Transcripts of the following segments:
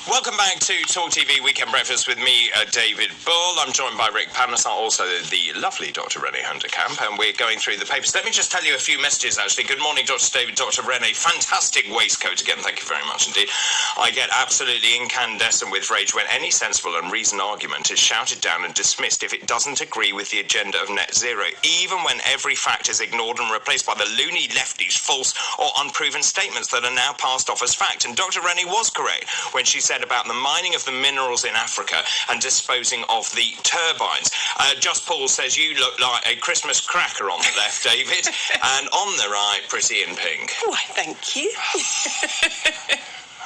Welcome back to TalkTV Weekend Breakfast with me, David Bull. I'm joined by Rick Panesar, also the lovely Dr. Renee Hunterkamp, and we're going through the papers. Let me just tell you a few messages, actually. Good morning, Dr. David, Dr. Renee. Fantastic waistcoat again. Thank you very much indeed. I get absolutely incandescent with rage when any sensible and reasoned argument is shouted down and dismissed if it doesn't agree with the agenda of net zero, even when every fact is ignored and replaced by the loony lefties' false or unproven statements that are now passed off as fact. And Dr. Renee was correct when she said about the mining of the minerals in Africa and disposing of the turbines. Just Paul says you look like a Christmas cracker on the left, David, and on the right, pretty in pink. Why, thank you.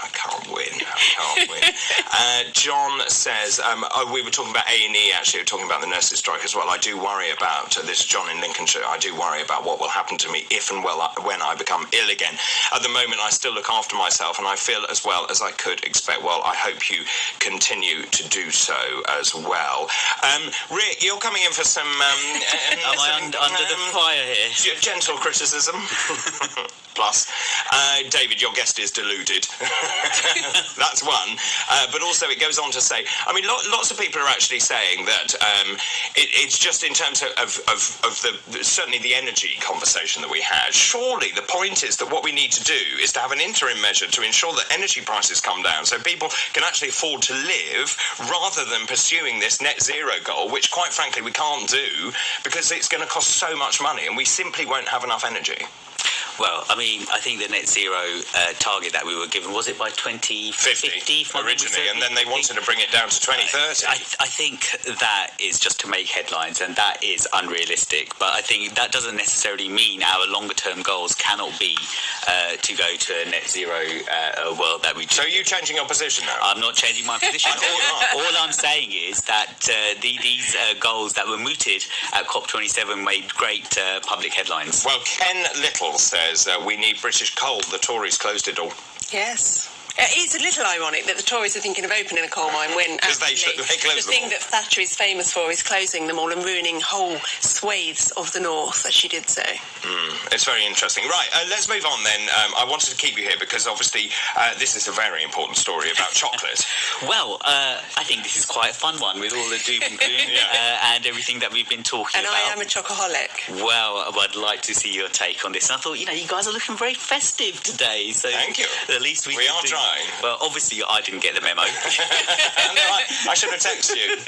I can't win. John says, we were talking about A&E, actually, we were talking about the nurses' strike as well. I do worry about, this is John in Lincolnshire, I do worry about what will happen to me if and when I become ill again. At the moment, I still look after myself, and I feel as well as I could expect. Well, I hope you continue to do so as well. Rick, you're coming in for some... Am I under the fire here? Gentle criticism. Plus, David, your guest is deluded. That's one. But also it goes on to say, I mean, lots of people are actually saying that it's just in terms of certainly the energy conversation that we had. Surely the point is that what we need to do is to have an interim measure to ensure that energy prices come down so people can actually afford to live rather than pursuing this net zero goal, which quite frankly we can't do because it's going to cost so much money and we simply won't have enough energy. Well, I mean, I think the net zero target that we were given, was it by 2050? Originally, and then they wanted to bring it down to 2030. I think that is just to make headlines, and that is unrealistic. But I think that doesn't necessarily mean our longer-term goals cannot be to go to a net zero world that we do. So are you changing your position now? I'm not changing my position. All I'm saying is that these goals that were mooted at COP27 made great public headlines. Well, Ken Little says we need British coal. The Tories closed it all. Yes. It's a little ironic that the Tories are thinking of opening a coal mine when actually the thing that Thatcher is famous for is closing them all and ruining whole swathes of the north, as she did so. It's very interesting. Right, let's move on then. I wanted to keep you here because obviously this is a very important story about chocolate. Well, I think this is quite a fun one with all the doom and gloom and everything that we've been talking about. And I am a chocoholic. Well, I'd like to see your take on this. And I thought, you guys are looking very festive today. So thank you. At least we are trying. Well, obviously, I didn't get the memo. I should have texted you.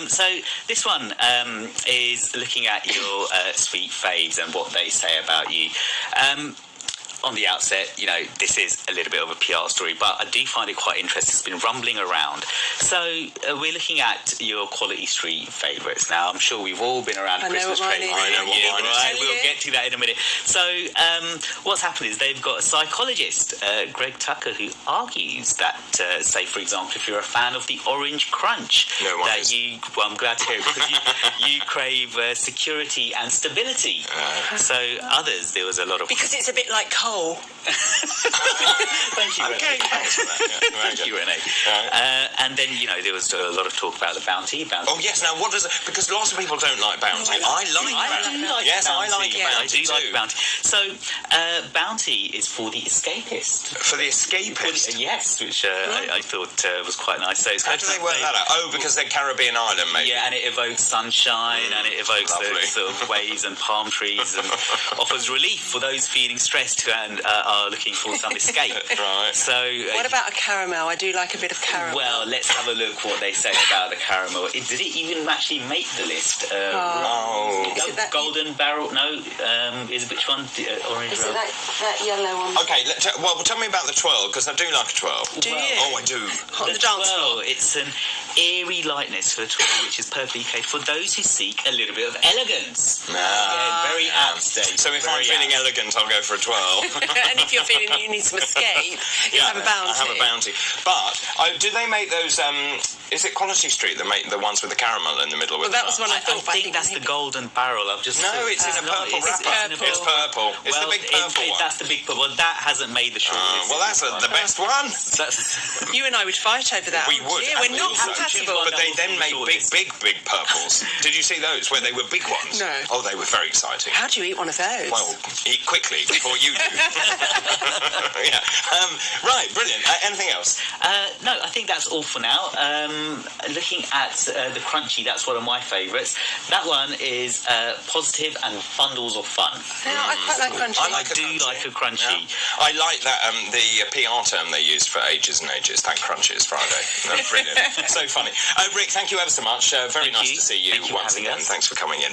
So this one is looking at your sweet faves and what they say about you. On the outset, this is a little bit of a PR story, but I do find it quite interesting. It's been rumbling around. So we're looking at your Quality Street favourites. Now, I'm sure we've all been around Christmas tree. I know what mine is. Right, we'll get to that in a minute. So what's happened is they've got a psychologist, Greg Tucker, who argues that, say, for example, if you're a fan of the Orange Crunch, well, I'm glad to hear it, because you crave security and stability. So others, there was a lot of... Because it's a bit like coal. Thank you, Renee. Okay, thanks for that. Yeah, Thank you, Renee. And then, there was a lot of talk about the Bounty. Oh, yes. Now, what does it... Because lots of people don't like Bounty. I like Bounty. Yes, I like Bounty. I do like Bounty. So, Bounty is for the escapist. For the escapist? Yes, which I thought was quite nice. So it's how do they work that out? Oh, because they're Caribbean island, maybe. Yeah, and it evokes sunshine, and it evokes the sort of waves and palm trees, and offers relief for those feeling stressed and are looking for some escape. Right. So, what about a caramel? I do like a bit of caramel. Well, let's have a look what they say about the caramel. Did it even actually make the list? Golden Barrel? No. Is which one? Orange? Is it that yellow one? Okay. Well, tell me about the twirl, because I do like a twirl. Do you? Oh, I do. On the dance floor. It's an eerie lightness for the twirl, which is perfectly okay for those who seek a little bit of elegance. Very apt, Dave. So if I'm feeling elegant, I'll go for a twirl. And if you're feeling you need some escape, you have a Bounty. I have a Bounty. But do they make those? Is it Quality Street that make the ones with the caramel in the middle? Well, that was one I thought. I think that's the Golden Barrel. I've just it's in a purple wrapper. It's purple. It's the big purple one. That's the big purple. Well, that hasn't made the shortlist. Well, that's the best one. You and I would fight over that. We would. We're not compatible. But they then made big purples. Did you see those where they were big ones? No. Oh, they were very exciting. How do you eat one of those? Well, eat quickly before you do. Yeah. Right, brilliant. Anything else? No, I think that's all for now. Looking at the crunchy, that's one of my favourites. That one is positive and bundles of fun. Yeah, I quite like crunchy. I do like a crunchy. Yeah. I like that the PR term they use for ages and ages. Thank Crunches Friday. That's brilliant. So funny. Rick, thank you ever so much. Very nice to see you once again. Thanks for coming in.